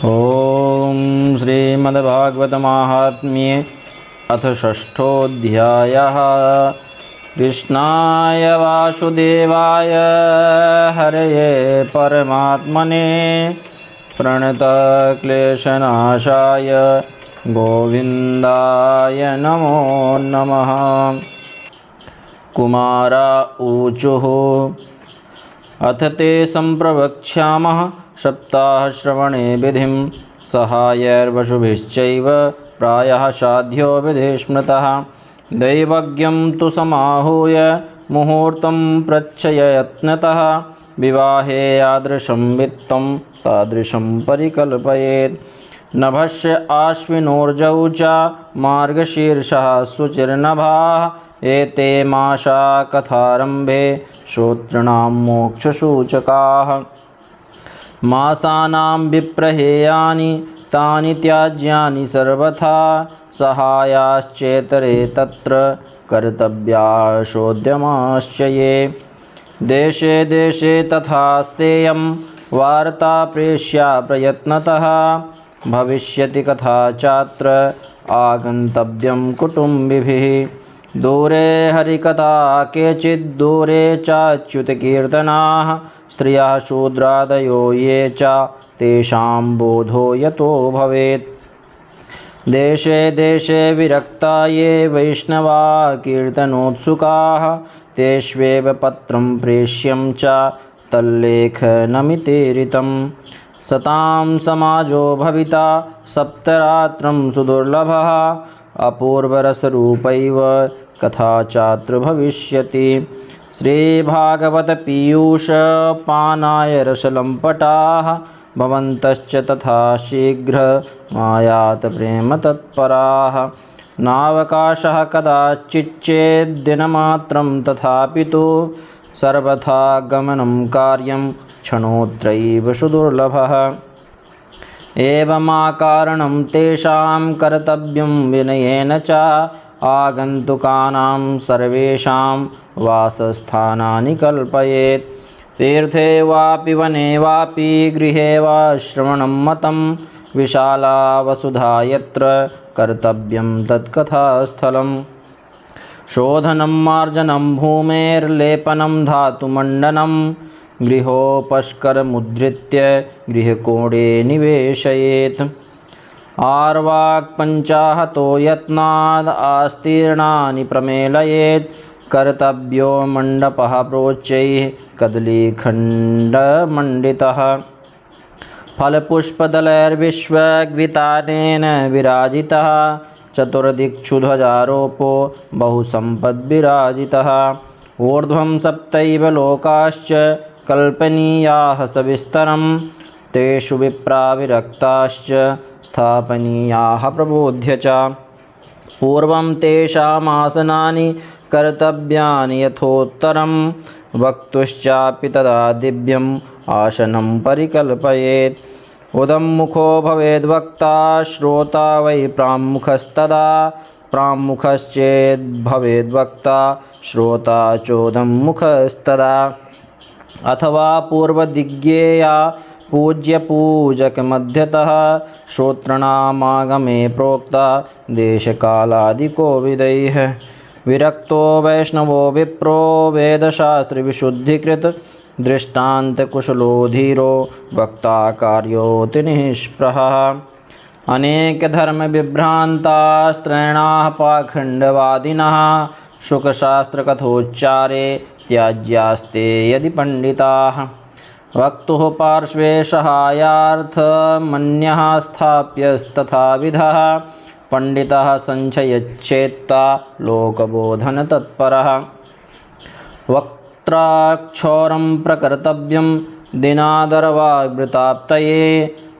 ओम श्रीमद्भागवत महात्म्ये अथ षष्ठोऽध्यायः। कृष्णाय वासुदेवाय हरये परमात्मने प्रणतक्लेशनाशाय गोविन्दाय नमो नमः। कुमारा ऊचुः अथ ते सम्प्रवक्ष्यामः सप्ताहश्रवणे विधिं सहायैर्वशुभिश्चैव प्रायः साध्यो विधिस्मृतः। दैवज्ञं तु समाहूय मुहूर्तं प्रच्छयत्नतः विवाहे यादृशं वित्तं तादृशं परिकल्पयेत्। नभस्य आश्विनोर्जौ च मार्गशीर्षः शुचिर्नभाः एते मासा कथारम्भे श्रोतॄणां मोक्षसूचकाः। मासानां विप्रहेयानि तानि त्याज्यानि सर्वथा सहायाश्चेतरे तत्र कर्तव्याशोद्यमाश्च ये। देशे देशे तथा सेयं वार्ता प्रेष्या प्रयत्नतः भविष्यति कथा चात्र आगन्तव्यं कुटुम्बिभिः। दूरे हरिकथा केचित् दूरे चाच्युतकीर्तनाः स्त्रियः शूद्रादयो ये च तेषां बोधो यतो भवेत्। देशे देशे विरक्ता ये वैष्णवा कीर्तनोत्सुकाः तेष्वेव पत्रं प्रेष्यं च तल्लेखनमितेरितं। सतां समाजो भविता सप्तरात्रं सुदुर्लभः अपूर्वरसरूपैव कथा चात्र भविष्यति। श्रीभागवत पीयूषपानाय रसलम्पटाः भवन्तश्च तथा शीघ्रमायात प्रेम तत्पराः। नावकाशः कदाचिच्चेद्दिनमात्रं तथापि तु सर्वथा गमनं कार्यं क्षणोत्रैव सुदुर्लभः। एवमाकारणं तेषां कर्तव्यं विनयेन च आगन्तुकानां सर्वेषां वासस्थानानि कल्पयेत्। तीर्थे वापि वने वापि गृहे वा श्रवणं मतं विशाला वसुधा यत्र कर्तव्यं तत्कथास्थलं। शोधनं मार्जनं भूमेर्लेपनं धातुमण्डनं गृहोपस्करमुद्धृत्य गृहकोणे निवेशयेत्। आर्वाक्पञ्चाहतो यत्नाद् आस्तीर्णानि प्रमेलयेत्। कर्तव्यो मण्डपः प्रोच्चैः कदलीखण्डमण्डितः। फलपुष्पदलैर्विश्वग्वितानेन विराजितः चतुर्दिक्षु ध्वजारोपो बहुसम्पद्विराजितः। ऊर्ध्वं सप्तैव लोकाश्च कल्पनीयाः सविस्तरं तेषु विप्रा विरक्ताश्च स्थापनीयाः प्रबोध्य च। पूर्वं तेषामासनानि कर्तव्यानि यथोत्तरं वक्तुश्चापि तदा दिव्यम् आसनं परिकल्पयेत्। उदम्मुखो भवेद्वक्ता श्रोता वै प्राङ्मुखस्तदा प्राङ्मुखश्चेद्भवेद्वक्ता श्रोता चोदम्मुखस्तदा। अथवा पूर्वदिग्गेया पूज्यपूजकमध्यतः श्रोतॄणामागमे प्रोक्ता देशकालादिकोविदैः। विरक्तो वैष्णवो विप्रो वेदशास्त्रविशुद्धिकृत दृष्टान्तकुशलो धीरो वक्ता कार्योऽति निष्प्रहः। अनेकधर्मविभ्रान्तास्त्रैणाः पाखण्डवादिनः शुकशास्त्रकथोच्चारे त्याज्यास्ते यदि पंडिताः। वक्तुः पार्श्वे सहायार्थमन्यः स्थाप्यस्तथाविधः पंडितः संशयच्छेत्ता लोकबोधनतत्परः। वक्त्राक्षौरं प्रकर्तव्यं दिनादरवाग्वृताप्तये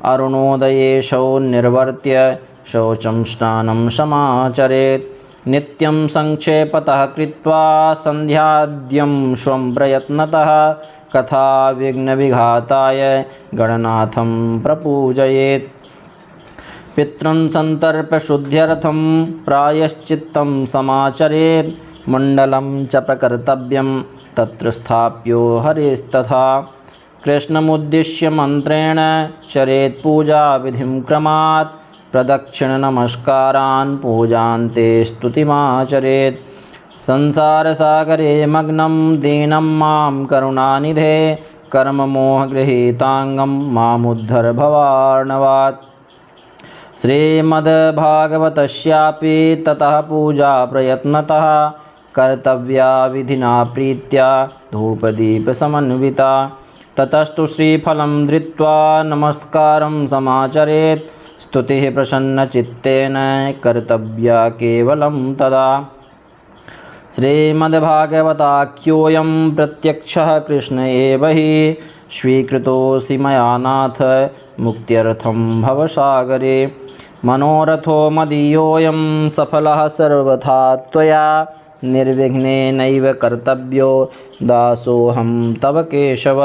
अरुणोदये शौनिर्वर्त्य शौचं स्नानं समाचरेत्। नित्यं संक्षेपतः कृत्वा सन्ध्याद्यं स्वं प्रयत्नतः कथा विघ्नविघाताय गणनाथं प्रपूजयेत्। पितॄन् सन्तर्प्यशुद्ध्यर्थं प्रायश्चित्तं समाचरेत्। मण्डलं च प्रकर्तव्यं तत्र स्थाप्यो हरेस्तथा। कृष्णमुद्दिश्य मन्त्रेण चरेत् पूजा विधिं क्रमात् प्रदक्षिण नमस्कारान् पूजान्ते स्तुतिमाचरेत् संसारसागरे मग्नं दीनं मां करुणानिधे कर्ममोहगृहीताङ्गं मामुद्धर भवार्णवात् श्रीमद्भागवतस्यापि ततः पूजा प्रयत्नतः कर्तव्या विधिना प्रीत्या धूपदीपसमन्विता ततस्तु श्रीफलं धृत्वा नमस्कारं समाचरेत् स्तुतिः प्रसन्नचित्तेन कर्तव्या केवलं तदा श्रीमद्भागवताख्योऽयं प्रत्यक्षः कृष्ण एव हि स्वीकृतोऽसि मया नाथ मुक्त्यर्थं भवसागरे मनोरथो मदीयोऽयं सफलः सर्वथा त्वया निर्विघ्नेनैव कर्तव्यो दासोऽहं तव केशव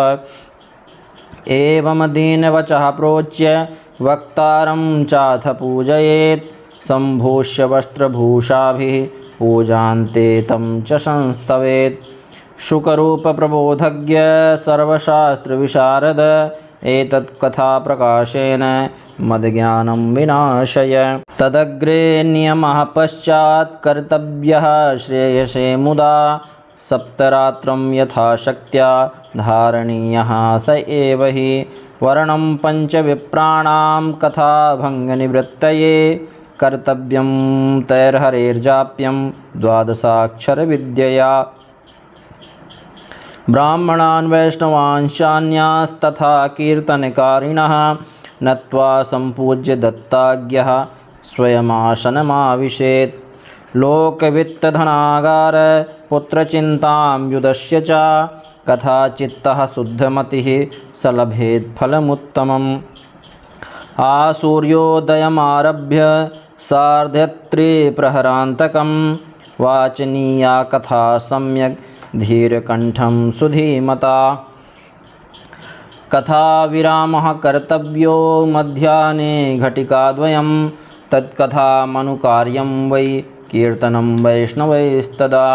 एवं दीनवचः प्रोच्य वक्तारं चाथ पूजयेत् सम्भूष्य वस्त्रभूषाभिः पूजान्ते तं च संस्तवेत् शुकरूपप्रबोधज्ञ सर्वशास्त्रविशारद एतत् कथाप्रकाशेन मद्ज्ञानं विनाशय तदग्रे नियमः पश्चात् कर्तव्यः श्रेयसे मुदा सप्तरात्रं यथाशक्त्या धारणीयः स एव हि वर्णं पञ्चविप्राणां कथाभङ्गनिवृत्तये कर्तव्यं तैर्हरेर्जाप्यं द्वादशाक्षरविद्यया ब्राह्मणान् वैष्णवांश्चान्यास्तथा कीर्तनकारिणः नत्वा सम्पूज्य दत्ताज्ञः स्वयमासनमाविशेत् लोकवित्तधनागार पुत्रचिन्तां युधस्य च कथाचित्तः शुद्धमतिः स लभेत् फलमुत्तमम् आसूर्योदयमारभ्य सार्धत्रिप्रहरान्तकं वाचनीया कथा सम्यक् धीरकण्ठं सुधीमता कथाविरामः कर्तव्यो मध्याह्ने घटिकाद्वयं तत्कथामनुकार्यं वै कीर्तनं वैष्णवैस्तदा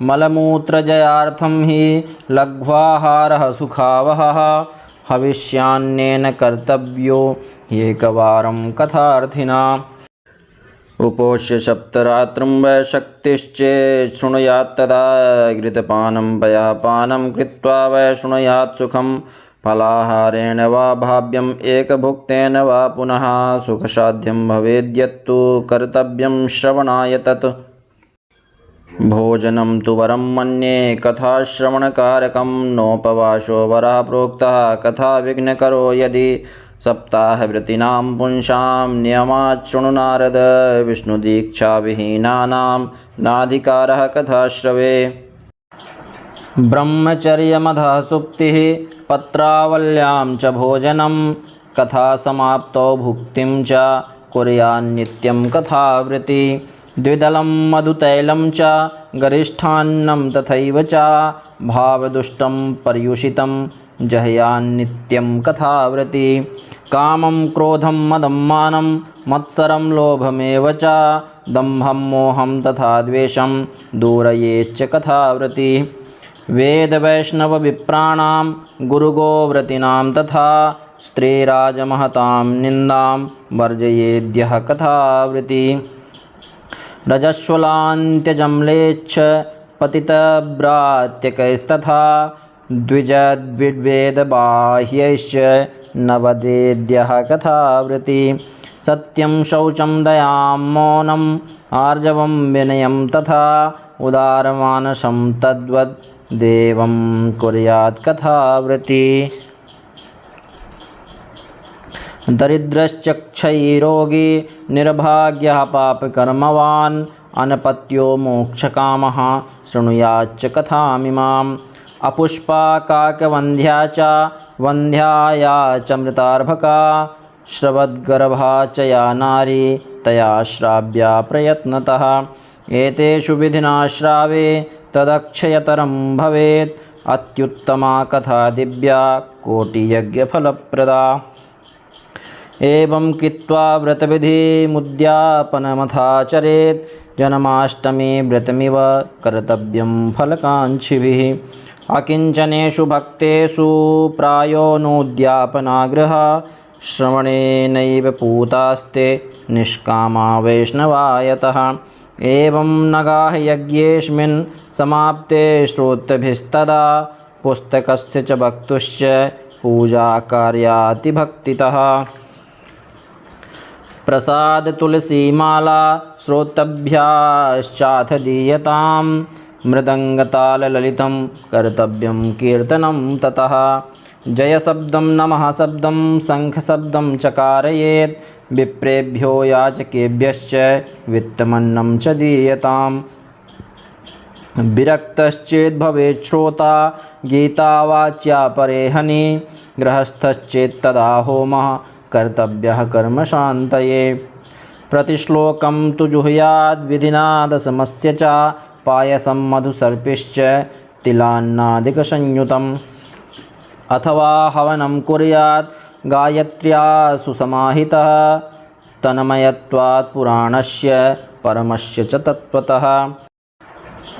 मलमूत्रजयार्थं हि लघ्वाहारः सुखावहः हविष्यान्नेन कर्तव्यो ह्येकवारं कथार्थिना उपोष्य सप्तरात्रं वै शक्तिश्चेत् शृणुयात् तदा घृतपानं पयापानं कृत्वा वै शृणुयात् सुखं फलाहारेण वा भाव्यम् एकभुक्तेन वा पुनः सुखसाध्यं भवेद्यत्तु कर्तव्यं श्रवणाय तत् भोजनं तु वरं मन्ये कथाश्रवणकारकं नोपवासो वरः प्रोक्तः कथा विघ्नकरो यदि सप्ताहव्रतीनां पुंसां नियमात् शृणु नारद विष्णुदीक्षाविहीनानां नाधिकारः कथाश्रवे ब्रह्मचर्यमधः सुप्तिः पत्रावल्यां च भोजनं कथासमाप्तौ भुक्तिं च कुर्यान्नित्यं कथावृत्ति द्विदलं मधुतैलं च गरिष्ठान्नं तथैव च भावदुष्टं पर्युषितं जहयान्नित्यं कथावृत्ति कामं क्रोधं मदं मानं मत्सरं लोभमेव च दम्भं मोहं तथा द्वेषं दूरयेच्च कथावृत्ति वेदवैष्णवविप्राणां गुरुगोव्रतीनां तथा स्त्रीराजमहतां निन्दां वर्जयेद्यः कथावृत्ति रजस्वलान्त्यजम्लेच्छ पतितभ्रात्यकैस्तथा द्विजद्विवेदबाह्यैश्च न वदेद्यः कथावृत्ति सत्यं शौचं दयां मौनम् आर्जवं विनयं तथा उदारमानसं तद्वद् देवं कुर्यात् कथावृत्ति दरिद्रश्चक्षैरोगी निर्भाग्यः पापकर्मवान् अनपत्यो मोक्षकामः शृणुयाच्च कथामिमाम् अपुष्पा काकवन्ध्या च वन्ध्याया च मृतार्भका श्रवद्गर्भा च या नारी तया श्राव्या प्रयत्नतः एतेषु विधिना श्रावे तदक्षयतरं भवेत् अत्युत्तमा कथा दिव्या कोटियज्ञफलप्रदा एवं कृत्वा व्रतविधिमुद्यापनमथाचरेत् जन्माष्टमी व्रतमिव कर्तव्यं फलकाङ्क्षिभिः अकिञ्चनेषु भक्तेषु प्रायो नोद्यापनाग्रह श्रवणेनैव पूतास्ते निष्कामा वैष्णवायतः। एवं नगाः यज्ञेऽस्मिन् समाप्ते श्रोतृभिस्तदा पुस्तकस्य च वक्तुश्च पूजाकार्याति भक्तितः। प्रसाद तुलसीमाला श्रोतभ्याश्चाथ दीयतां मृदङ्गताललितं कर्तव्यं कीर्तनं ततः। जयशब्दं नमः शब्दं शङ्खशब्दं चकारयेत् विप्रेभ्यो याचकेभ्यश्च वित्तमन्नं च दीयताम्। विरक्तश्चेत् भवेत् श्रोता गीतावाच्या परेहनि गृहस्थश्चेत् तदा होमः कर्तव्यः कर्मशान्तये। प्रतिश्लोकं तु जुहुयाद् विधिना दशमस्य च पायसं मधुसर्पिश्च तिलान्नादिकसंयुतम्। अथवा हवनं कुर्यात् गायत्र्या सुसमाहितः तन्मयत्वात् पुराणस्य परमस्य च तत्त्वतः।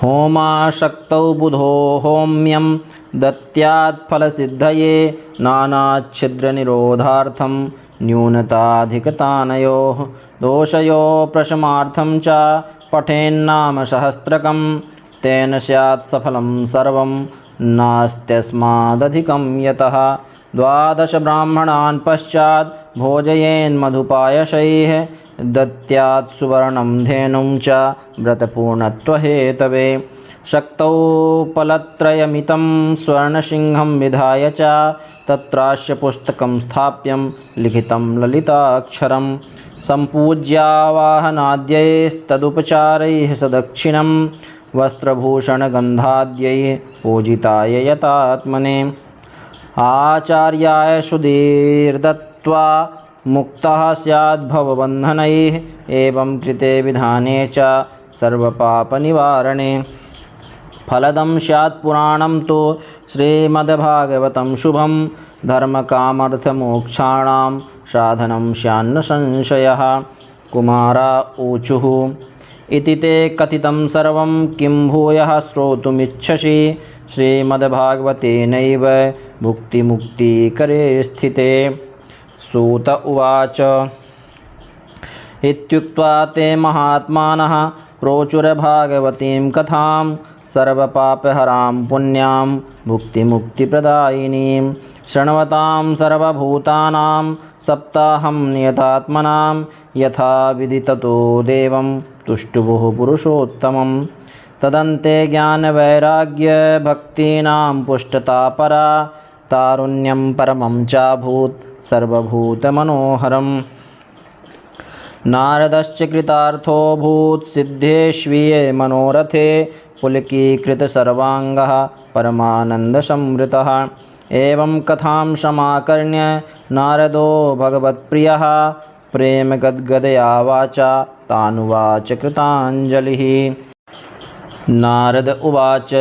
होमाशक्तौ बुधो होम्यं दत्यात् फलसिद्धये नानाच्छिद्रनिरोधार्थं न्यूनताधिकतानयोः। दोषयोः प्रशमार्थं च पठेन्नाम सहस्रकं तेन स्यात् सफलं सर्वं नास्त्यस्मादधिकं यतः। 12 ब्राह्मणान् पश्चात् भोजयेन्मधुपायसैः दत्यात् सुवर्णं धेनुं च व्रतपूर्णत्वहेतवे। शक्तौ फलत्रयमितं स्वर्णसिंहं विधाय च तत्रास्य पुस्तकं स्थाप्यं लिखितं ललिताक्षरं। सम्पूज्यावाहनाद्यैस्तदुपचारैः सदक्षिणं वस्त्रभूषणगन्धाद्यैः पूजिताय यतात्मने। आचार्याय सुधीर्दत्त्वा मुक्तः स्याद्भवबन्धनैः एवं कृते विधाने च सर्वपापनिवारणे। फलदं स्यात् पुराणं तु श्रीमद्भागवतं शुभं धर्मकामर्थमोक्षाणां साधनं स्यान्न संशयः। कुमारा ऊचुः इति ते कथितं सर्वं किं भूयः श्रोतुमिच्छसि श्रीमद्भागवतेनैव भुक्तिमुक्तिकरे स्थिते। सूत उवाच इत्युक्त्वा ते महात्मानः प्रोचुरभागवतीं कथां सर्वपापहरां पुण्यां भुक्तिमुक्तिप्रदायिनीं। शृण्वतां सर्वभूतानां सप्ताहं नियतात्मनां यथा विधि ततो देवं तुष्टुवुः पुरुषोत्तमं। तदन्ते ज्ञानवैराग्यभक्तीनां पुष्टता परा तारुण्यं परमं चाभूत् सर्वभूतमनोहरम्। नारदश्च कृतार्थोऽभूत् सिद्धेष्वीये मनोरथे पुलकीकृतसर्वाङ्गः परमानन्दसंवृतः। एवं कथां समाकर्ण्य नारदो भगवत्प्रियः प्रेमगद्गदया वाचा तानुवाच कृताञ्जलिः। नारद उवाच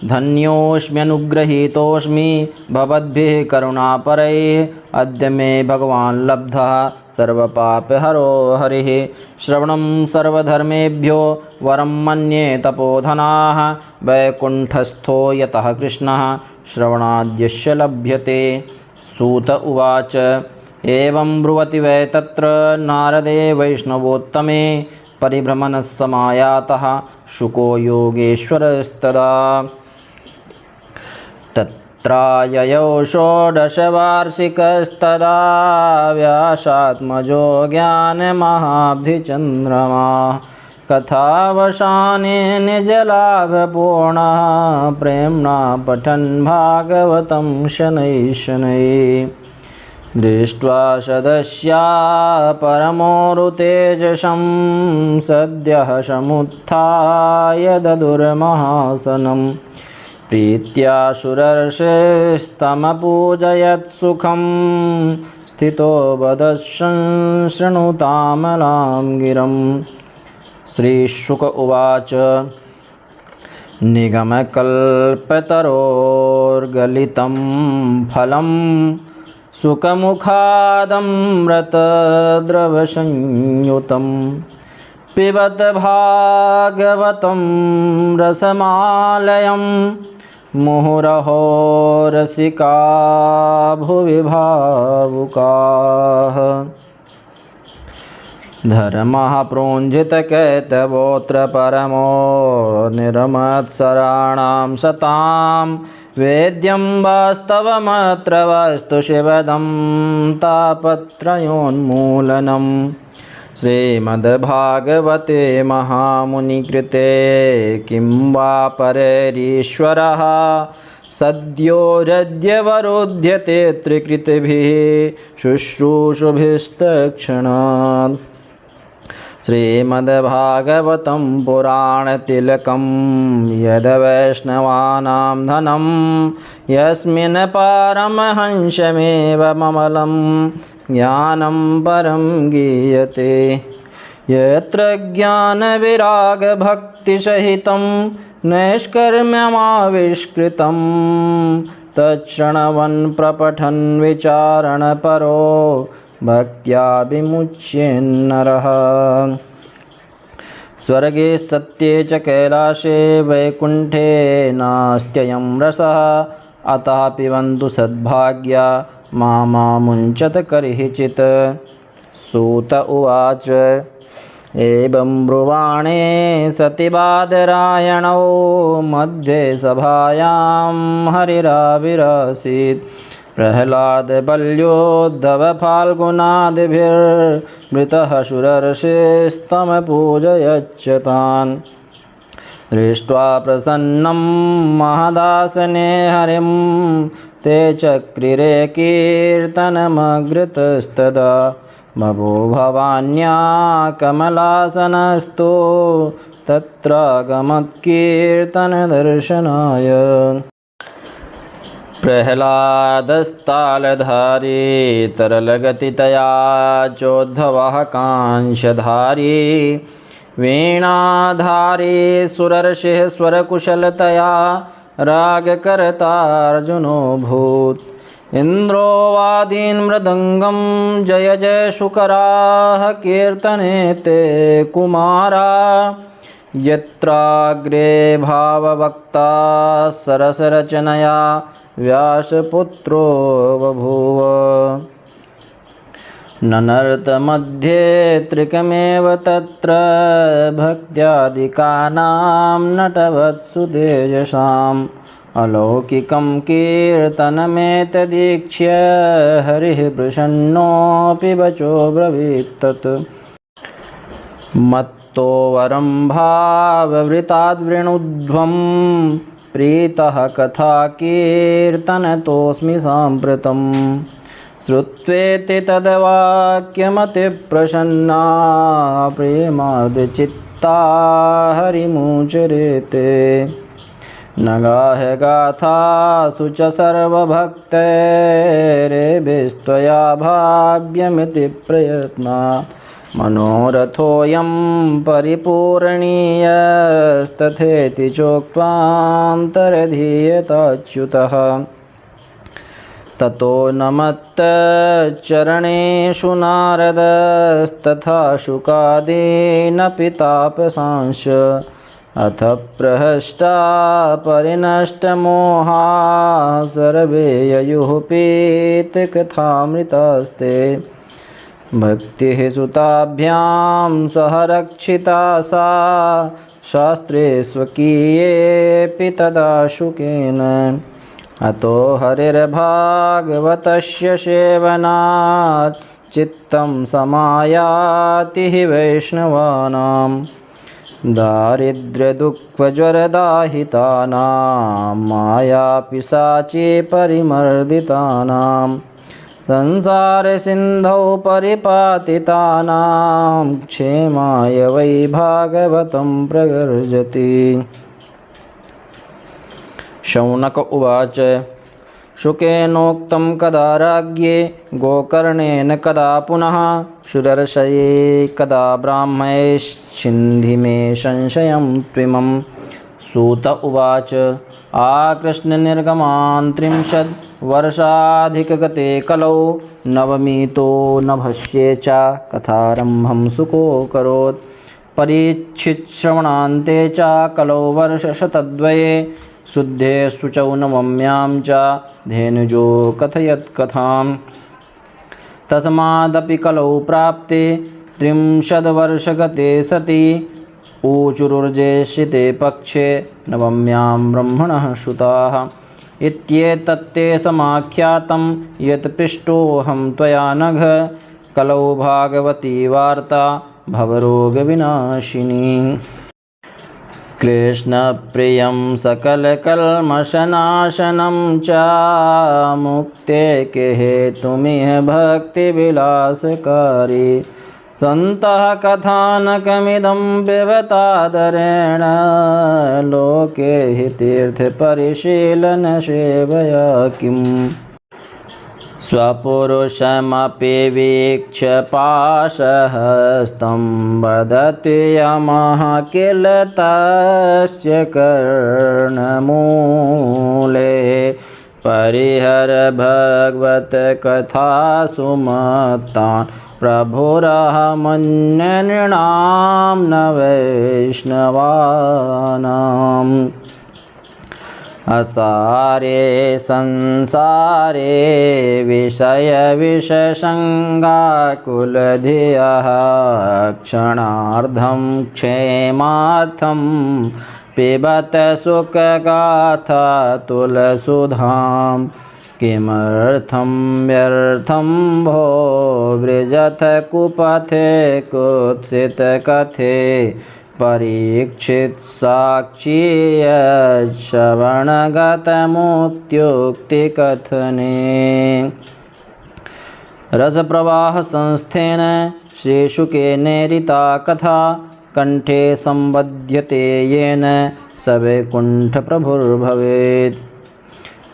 धन्योऽस्म्यनुगृहीतोऽस्मि भवद्भिः करुणापरैः। अद्य मे भगवान् लब्धः सर्वपापहरो हरिः। श्रवणं सर्वधर्मेभ्यो वरं मन्ये तपोधनाः। वैकुण्ठस्थो यतः कृष्णः श्रवणाद्यस्य लभ्यते। सूत उवाच एवं ब्रुवति वै तत्र नारदे वैष्णवोत्तमे परिभ्रमणसमायातः शुको योगेश्वरस्तदा। तत्राययौ षोडशवार्षिकस्तदा व्यासात्मजो ज्ञानमहाब्धिचन्द्रमा। कथावसाने निजलाभपूर्णः प्रेम्णा पठन् भागवतं शनैः शनैः। दृष्ट्वा सदस्या परमोरुतेजसं सद्यः समुत्थाय ददुर्महासनं। प्रीत्या सुरर्षिस्तमपूजयत्सुखं स्थितो वदत्सं शृणुतामलां गिरम्। श्रीशुक उवाच निगमकल्पतरोर्गलितं फलं सुखमुखादमृतद्रवसंयुतं। पिबत भागवतं रसमालयं मुहुरहो रसिका भुवि भावुकाः। धर्मः प्रोञ्झितकैतवोऽत्र परमो निर्मत्सराणां सतां वेद्यं वास्तवमत्र वस्तु शिवदं तापत्रयोन्मूलनम्। श्रीमद्भागवते महामुनिकृते किं वा परैरीश्वरः सद्योरद्यवरुध्यते त्रिकृतिभिः शुश्रूषुभिस्तक्षणात्। श्रीमद्भागवतं पुराणतिलकं यद्वैष्णवानां धनं यस्मिन् पारमहंसमेव ममलं ज्ञानं परं गीयते। यत्र ज्ञानविरागभक्तिसहितं नैष्कर्म्यमाविष्कृतं तच्छृण्वन् प्रपठन् विचारणपरो भक्त्या विमुच्येन्नरः। स्वर्गे सत्ये च कैलासे वैकुण्ठे नास्त्ययं रसः अतः पिबन्तु सद्भाग्या मामुञ्चत कर्हिचित्। सूत उवाच एवं ब्रुवाणे सति बादरायणौ मध्ये सभायां हरिराविरासीत्। प्रह्लादबल्योद्धव फाल्गुनादिभिर्मृतः शुरर्षिस्तमपूजयच्च तान्। दृष्ट्वा प्रसन्नं महदासने हरिं ते चक्रिरे कीर्तनमग्रतस्तदा। बभो भवान्या कमलासनस्थो तत्रागमत्कीर्तनदर्शनाय। प्रह्लादस्तालधारी तरलगतितया चोद्धवः कांशधारी वीणाधारी सुरर्षिः स्वरकुशलतया रागकर्तार्जुनोऽभूत्। इन्द्रो वादीन् मृदङ्गं जय जय शुकराः कीर्तने ते कुमारा। यत्राग्रे भाववक्ता सरसरचनया व्यासपुत्रो बभूव। ननर्तमध्ये त्रिकमेव तत्र भक्त्यादिकानां नटवत्सु तेजसाम्। अलौकिकं कीर्तनमेतदीक्ष्य हरिः प्रसन्नोऽपि वचो ब्रवीत्तत्। मत्तो वरं भाववृताद्वृणुध्वं प्रीतः कथा कीर्तनतोऽस्मि साम्प्रतम्। श्रुत्वेति तद्वाक्यमतिप्रसन्ना प्रेमार्द्रचित्ता हरिमुचरेते। नगाहे गाथासु च सर्वभक्तैरेभिस्त्वया भाव्यमिति प्रयत्नात्। मनोरथोऽयं परिपूरणीयस्तथेति चोक्त्वान्तर्धीयताच्युतः। ततो नमत्तचरणेषु नारदस्तथा शुकादीनपि तापसांश्च। अथ प्रहष्टा परिनष्टमोहा सर्वे ययुः पीतकथामृतास्ते। भक्तिः सुताभ्यां सह रक्षिता सा शास्त्रे स्वकीयेऽपि तदा शुकेन। अतो हरिर्भागवतस्य सेवनात् चित्तं समायाति हि वैष्णवानां। दारिद्र्यदुःखज्वरदाहितानां मायापिशाचे परिमर्दितानां। संसारसिन्धौ परिपातितानां क्षेमाय वै भागवतं प्रगर्जति। शौनक उवाच शुकेनोक्तं कदा राज्ञे गोकर्णेन कदा पुनः शुरर्षये कदा ब्राह्मैश्छिन्धि मे संशयं त्विमं। सूत उवाच आकृष्णनिर्गमान् 30 वर्षाधिकगते कलौ नवमीतो नभस्ये च कथारम्भं सुकोऽकरोत्। परीक्षितश्रवणान्ते च कलौ वर्षशतद्वये शुद्धे शुचौ नवम्यां च धेनुजो कथयत् कथाम्। तस्मादपि कलौ प्राप्ते 30 वर्षगते सति ऊचुरुर्जेष्यते पक्षे नवम्यां ब्रह्मणः सुताः। इत्येतत्ते समाख्यातं यत् पृष्टोऽहं त्वया नघ कलौ भागवती वार्ता भवरोगविनाशिनी। कृष्णप्रियं सकलकल्मषनाशनं च मुक्तेः हेतुमिह भक्तिविलासकारी। सन्तः कथानकमिदं पिबतादरेण लोके हि तीर्थपरिशीलनसेवया किम्। स्वपुरुषमपि वीक्ष्य पाशहस्तं वदति यमः किल तस्य कर्णमूले। परिहर भगवत्कथासु मत्तान् प्रभुरहमन्यनृणां न वैष्णवानाम्। असारे संसारे विषयविषसङ्गाकुलधियः क्षणार्धं क्षेमार्थं पिबत सुखगाथा तुलसुधां। किमर्थं व्यर्थं भो व्रजथ कुपथे कुत्सितकथे। परीक्षित साक्षी श्रवणगतमुक्त्युक्तिकथने। रसप्रवाह संस्थेन श्रीशुकेनेरिता कथा कंठे संबध्यते येन सवैकुण्ठप्रभुर्भवेत्।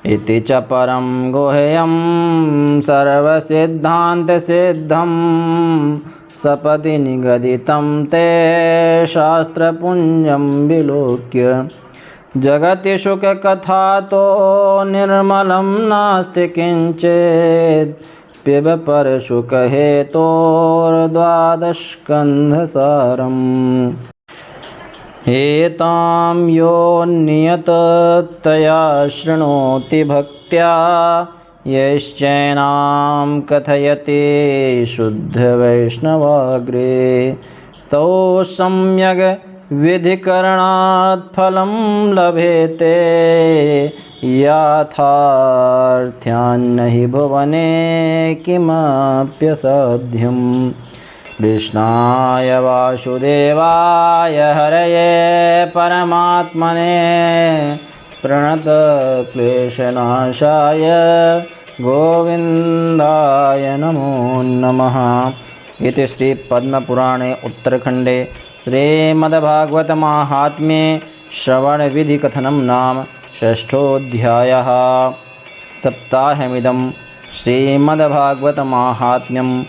इति च परं गुह्यं सर्वसिद्धान्तसिद्धं सपदि निगदितं ते शास्त्रपुञ्जं विलोक्य। जगति शुककथा तो निर्मलं नास्ति किञ्चित् पिब परशुकहेतोर्द्वादशस्कन्धसारम्। एतां यो नियततया शृणोति भक्त्या यश्चैनां कथयति शुद्धवैष्णवाग्रे। तौ सम्यग् विधिकरणात् फलं लभेते याथार्थ्यान्न हि भुवने किमप्यसाध्यम्। कृष्णाय वासुदेवाय हरये परमात्मने प्रणतक्लेशनाशाय गोविन्दाय नमो नमः। इति श्रीपद्मपुराणे उत्तरखण्डे श्रीमद्भागवतमाहात्म्ये श्रवणविधिकथनं नाम षष्ठोऽध्यायः। सप्ताहमिदं श्रीमद्भागवतमाहात्म्यं।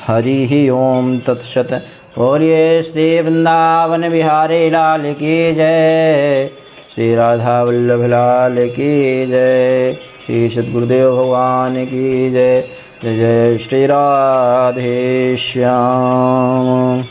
हरिः ओम तत्सत्। बोलिए श्री वृंदावन बिहारी लाल की जय, श्री राधा वल्लभ लाल की जय, श्री सद्गुरुदेव भगवान की जय। जय जय श्री राधे श्याम।